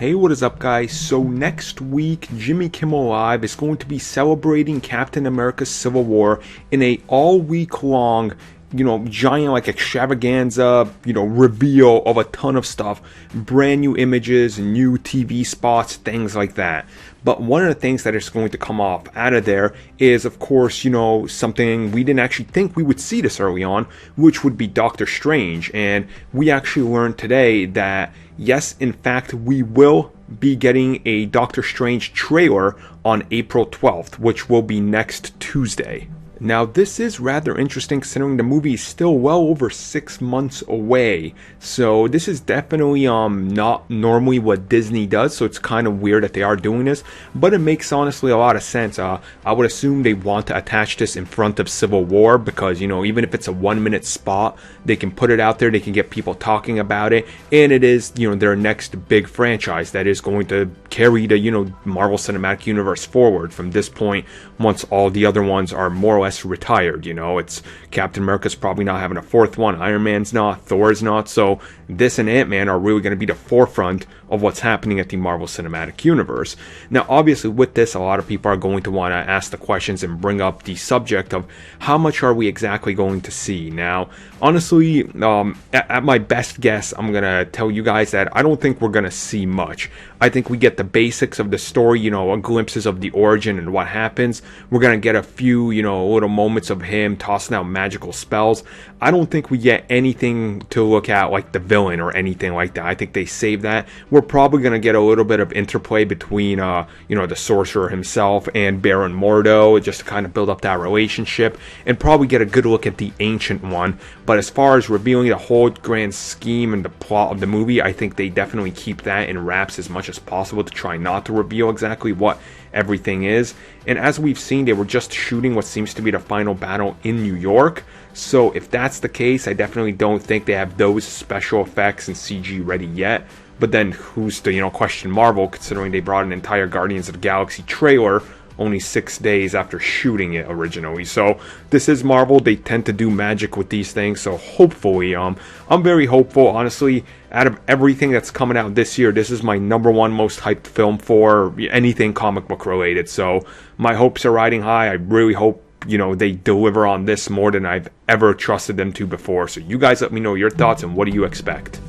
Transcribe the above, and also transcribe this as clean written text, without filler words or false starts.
Hey, what is up, guys? So next week, Jimmy Kimmel Live is going to be celebrating Captain America Civil War in a all-week long, giant like extravaganza, reveal of a ton of stuff, brand new images, new TV spots, things like that. But one of the things that is going to come off out of there is, of course, something we didn't actually think we would see this early on, which would be Doctor Strange. And we actually learned today that, yes, in fact, we will be getting a Doctor Strange trailer on April 12th, which will be next Tuesday. Now, this is rather interesting considering the movie is still well over 6 months away. So this is definitely not normally what Disney does, so it's kind of weird that they are doing this, but it makes honestly a lot of sense. I would assume they want to attach this in front of Civil War because, even if it's a 1-minute spot, they can put it out there, they can get people talking about it, and it is, their next big franchise that is going to carry the, Marvel Cinematic Universe forward from this point once all the other ones are more or less retired. It's Captain America's probably not having a fourth one, Iron Man's not, Thor's not, so this and Ant-Man are really going to be the forefront of what's happening at the Marvel Cinematic Universe. Now, obviously, with this, a lot of people are going to want to ask the questions and bring up the subject of how much are we exactly going to see. Now, honestly, at my best guess, I'm going to tell you guys that I don't think we're going to see much. I think we get the basics of the story, glimpses of the origin and what happens. We're going to get a few, little moments of him tossing out magical spells. I don't think we get anything to look at like the villain or anything like that. I think they save that. We're probably going to get a little bit of interplay between, the sorcerer himself and Baron Mordo, just to kind of build up that relationship, and probably get a good look at the Ancient One. But as far as revealing the whole grand scheme and the plot of the movie, I think they definitely keep that in wraps as much as possible to try not to reveal exactly what everything is. And as we've seen, they were just shooting what seems to be the final battle in New York. So if that's the case, I definitely don't think they have those special effects and CG ready yet. But then who's to, question Marvel, considering they brought an entire Guardians of the Galaxy trailer only 6 days after shooting it originally. So this is Marvel. They tend to do magic with these things. So hopefully, I'm very hopeful. Honestly, out of everything that's coming out this year, this is my #1 most hyped film for anything comic book related. So my hopes are riding high. I really hope, they deliver on this more than I've ever trusted them to before. So you guys let me know your thoughts and what do you expect?